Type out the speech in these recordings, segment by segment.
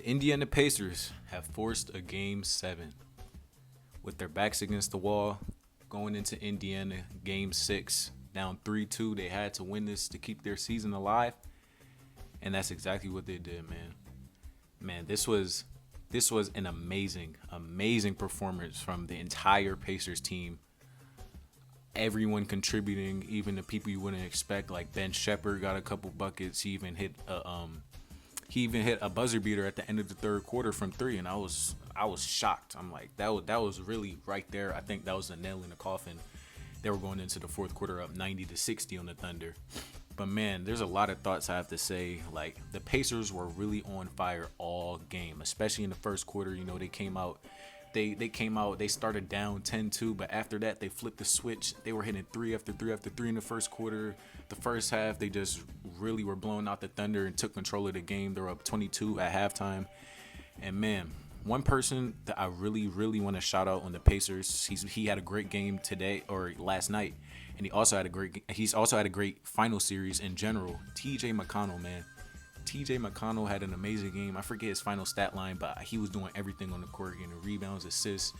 The Indiana Pacers have forced a game 7 with their backs against the wall going into Indiana game 6 down 3-2. They had to win this to keep their season alive, and that's exactly what they did, man. Man, this was an amazing performance from the entire Pacers team. Everyone contributing, even the people you wouldn't expect, like Ben Shepherd got a couple buckets. He even hit a buzzer beater at the end of the third quarter from three, and I was shocked. I'm like, that was really right there. I think that was the nail in the coffin. They were going into the fourth quarter up 90-60 on the Thunder. But man, there's a lot of thoughts I have to say. Like, the Pacers were really on fire all game, especially in the first quarter. You know, they came out. They started down 10-2, but after that they flipped the switch. They were hitting three after three after three in the first quarter. The first half they just really were blowing out the Thunder and took control of the game. They were up 22 at halftime. And man, one person that I really want to shout out on the Pacers, he had a great game today or last night, and he's also had a great final series in general. TJ McConnell, man. TJ McConnell had an amazing game. I forget his final stat line, but he was doing everything on the court, getting rebounds, assists,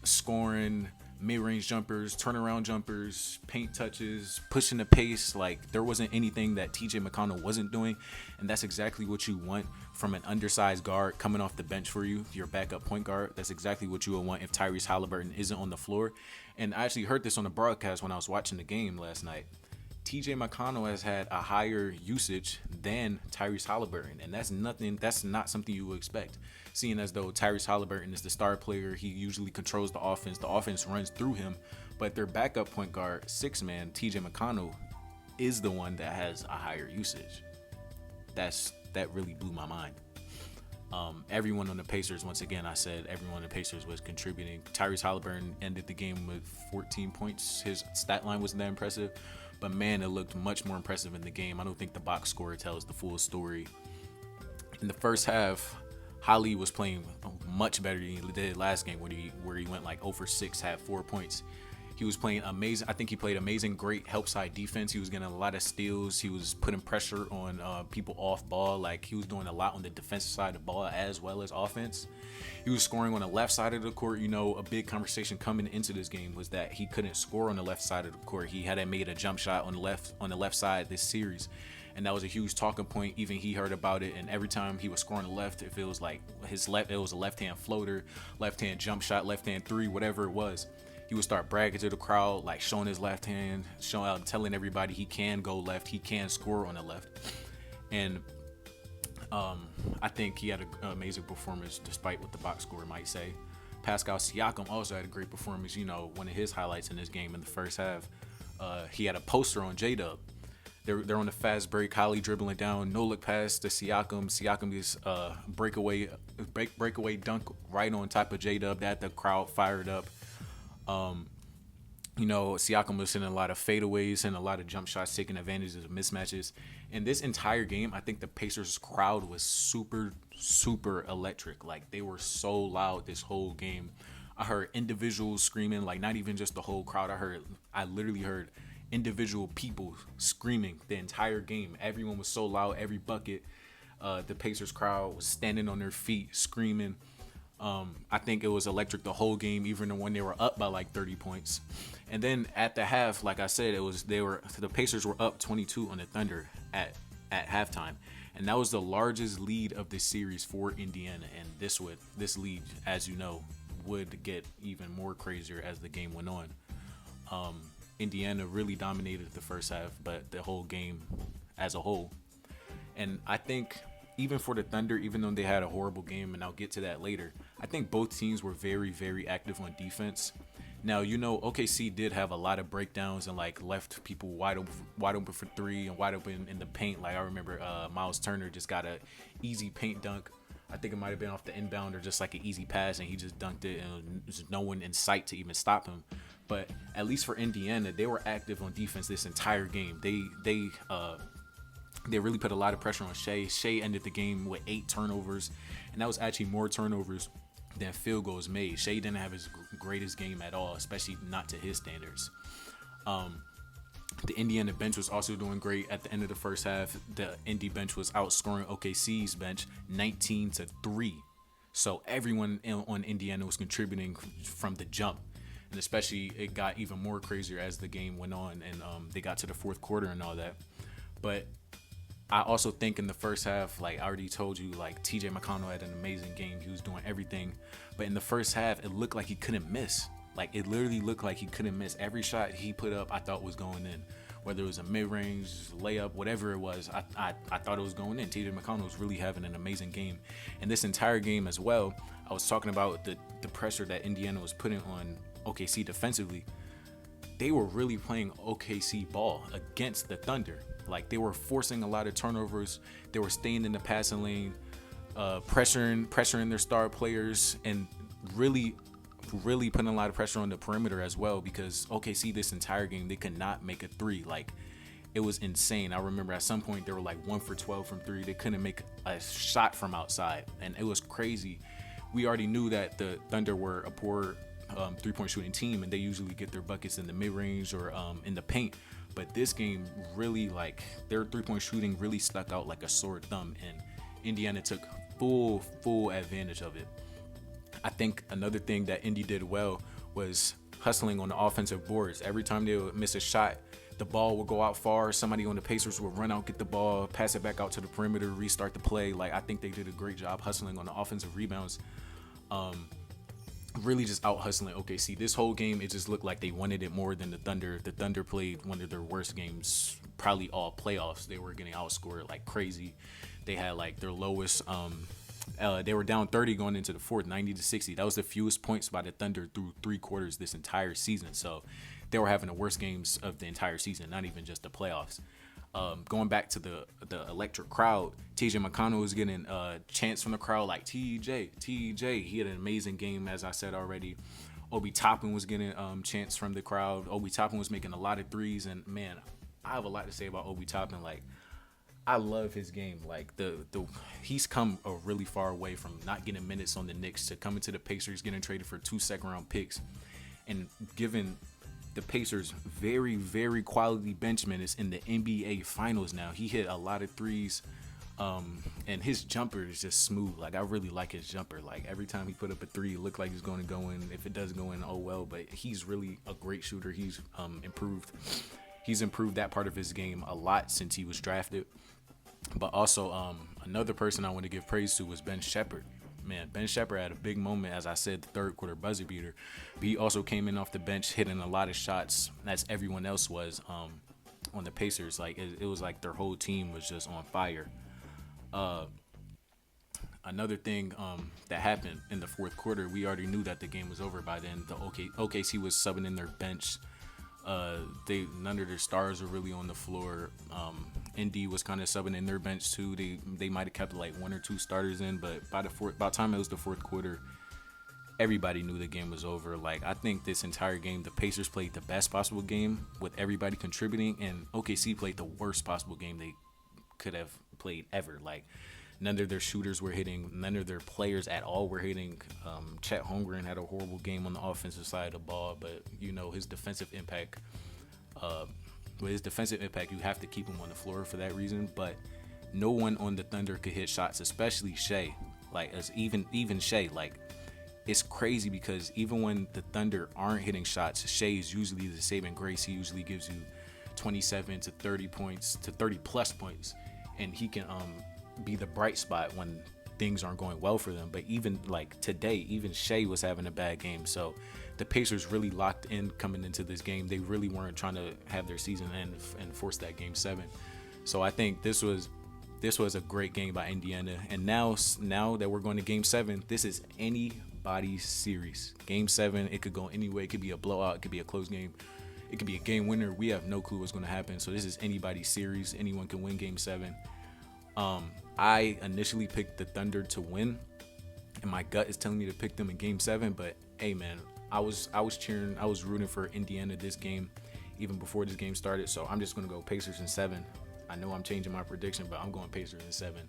scoring, mid-range jumpers, turnaround jumpers, paint touches, pushing the pace. Like, there wasn't anything that TJ McConnell wasn't doing, and that's exactly what you want from an undersized guard coming off the bench for you, your backup point guard. That's exactly what you would want if Tyrese Halliburton isn't on the floor. And I actually heard this on the broadcast when I was watching the game last night. TJ McConnell has had a higher usage than Tyrese Halliburton, and that's not something you would expect. Seeing as though Tyrese Halliburton is the star player, he usually controls the offense. The offense runs through him, but their backup point guard, six man TJ McConnell, is the one that has a higher usage. That really blew my mind. Everyone on the Pacers, once again, I said everyone on the Pacers was contributing. Tyrese Halliburton ended the game with 14 points. His stat line wasn't that impressive, but man, it looked much more impressive in the game. I don't think the box score tells the full story. In the first half, Holly was playing much better than he did last game, where he went like 0 for 6, had 4 points. He was playing amazing. I think he played amazing, great help side defense. He was getting a lot of steals. He was putting pressure on people off ball. Like, he was doing a lot on the defensive side of the ball as well as offense. He was scoring on the left side of the court. You know, a big conversation coming into this game was that he couldn't score on the left side of the court. He hadn't made a jump shot on the left side this series, and that was a huge talking point. Even he heard about it, and every time he was scoring the left, if it was like it was a left hand floater, left hand jump shot, left hand three, whatever it was, he would start bragging to the crowd, like showing his left hand, telling everybody he can go left, he can score on the left. And I think he had an amazing performance, despite what the box score might say. Pascal Siakam also had a great performance. You know, one of his highlights in this game in the first half, he had a poster on J-Dub. They're on the fast break. Holly dribbling down, no look pass to Siakam. Siakam is breakaway dunk right on top of J-Dub. That the crowd fired up. You know, Siakam was hitting a lot of fadeaways and a lot of jump shots, taking advantage of mismatches. And this entire game, I think the Pacers crowd was super electric. Like, they were so loud this whole game. I heard individuals screaming, like not even just the whole crowd. I literally heard individual people screaming the entire game. Everyone was so loud, every bucket. The Pacers crowd was standing on their feet, screaming. I think it was electric the whole game, even when they were up by like 30 points. And then at the half, like I said, the Pacers were up 22 on the Thunder at halftime, and that was the largest lead of the series for Indiana. And this lead, as you know, would get even more crazier as the game went on. Indiana really dominated the first half, but the whole game as a whole. And I think even for the Thunder, even though they had a horrible game, and I'll get to that later, I think both teams were very active on defense. Now, you know, OKC did have a lot of breakdowns and like left people wide open for three and wide open in the paint. Like, I remember Miles Turner just got a easy paint dunk. I think it might have been off the inbound or just like an easy pass, and he just dunked it, and there's no one in sight to even stop him. But at least for Indiana, they were active on defense this entire game. They really put a lot of pressure on Shea. Shea ended the game with 8 turnovers, and that was actually more turnovers than field goals made. Shea didn't have his greatest game at all, especially not to his standards. The Indiana bench was also doing great at the end of the first half. The Indy bench was outscoring OKC's bench 19-3. So everyone on Indiana was contributing from the jump. And especially it got even more crazier as the game went on and they got to the fourth quarter and all that. But I also think in the first half, like I already told you, like TJ McConnell had an amazing game. He was doing everything. But in the first half, it looked like he couldn't miss. Like it literally looked like he couldn't miss. Every shot he put up, I thought was going in. Whether it was a mid-range, layup, whatever it was, I thought it was going in. TJ McConnell was really having an amazing game. And this entire game as well, I was talking about the pressure that Indiana was putting on OKC defensively. They were really playing OKC ball against the Thunder. Like they were forcing a lot of turnovers. They were staying in the passing lane, pressuring their star players, and really putting a lot of pressure on the perimeter as well, because OKC this entire game they could not make a three. Like it was insane. I remember at some point they were like 1 for 12 from three. They couldn't make a shot from outside, and it was crazy. We already knew that the Thunder were a poor three-point shooting team, and they usually get their buckets in the mid-range or in the paint. But this game really, like, their three-point shooting really stuck out like a sore thumb, and Indiana took full advantage of it. I think another thing that Indy did well was hustling on the offensive boards. Every time they would miss a shot, the ball would go out far. Somebody on the Pacers would run out, get the ball, pass it back out to the perimeter, restart the play. Like, I think they did a great job hustling on the offensive rebounds. Really just out hustling OKC. This whole game, it just looked like they wanted it more than the Thunder. The Thunder played one of their worst games, probably all playoffs. They were getting outscored like crazy. They had like their lowest, they were down 30 going into the fourth, 90-60. That was the fewest points by the Thunder through 3 quarters this entire season. So they were having the worst games of the entire season, not even just the playoffs. Going back to the electric crowd, TJ McConnell was getting chants from the crowd like TJ. He had an amazing game, as I said already. Obi Toppin was getting chants from the crowd. Obi Toppin was making a lot of threes, and man, I have a lot to say about Obi Toppin. Like, I love his game. Like he's come a really far away from not getting minutes on the Knicks to coming to the Pacers, getting traded for 2 second-round picks, and given the Pacers very quality bench minutes in the NBA Finals now. He hit a lot of threes, and his jumper is just smooth. Like I really like his jumper. Like every time he put up a three, it looked like he's going to go in. If it does go in, oh well. But he's really a great shooter. He's improved. He's improved that part of his game a lot since he was drafted. But also another person I want to give praise to was Ben Shepherd. Man, Ben Shepherd had a big moment, as I said, the third quarter buzzer beater. But he also came in off the bench hitting a lot of shots, as everyone else was on the Pacers. Like it was like their whole team was just on fire. Another thing that happened in the fourth quarter, we already knew that the game was over by then. The OKC was subbing in their bench. None of their stars were really on the floor. Indy was kind of subbing in their bench too. They might have kept like 1 or 2 starters in, but by the time it was the fourth quarter, everybody knew the game was over. Like I think this entire game, the Pacers played the best possible game with everybody contributing, and OKC played the worst possible game they could have played ever. Like none of their shooters were hitting, none of their players at all were hitting. Chet Holmgren had a horrible game on the offensive side of the ball, but you know his defensive impact. With his defensive impact, you have to keep him on the floor for that reason. But no one on the Thunder could hit shots, especially Shea. Like as even Shea, like it's crazy because even when the Thunder aren't hitting shots, Shea is usually the saving grace. He usually gives you 27 to 30 points to 30 plus points, and he can be the bright spot when things aren't going well for them. But even like today, even Shea was having a bad game. So the Pacers really locked in coming into this game. They really weren't trying to have their season end and force that game 7. So I think this was a great game by Indiana. And now that we're going to game 7, this is anybody's series. Game 7, it could go any way. It could be a blowout. It could be a close game. It could be a game winner. We have no clue what's going to happen. So this is anybody's series. Anyone can win game 7. I initially picked the Thunder to win, and my gut is telling me to pick them in game 7. But hey, man, I was cheering. I was rooting for Indiana this game, even before this game started. So I'm just gonna go Pacers in 7. I know I'm changing my prediction, but I'm going Pacers in 7.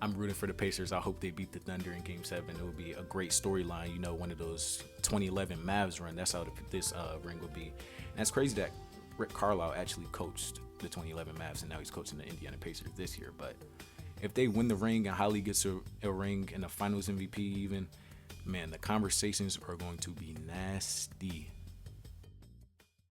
I'm rooting for the Pacers. I hope they beat the Thunder in game 7. It would be a great storyline. You know, one of those 2011 Mavs run. That's how this ring would be. And that's crazy that Rick Carlisle actually coached the 2011 Mavs, and now he's coaching the Indiana Pacers this year. But if they win the ring and Holly gets a ring and the Finals MVP, even, man, the conversations are going to be nasty.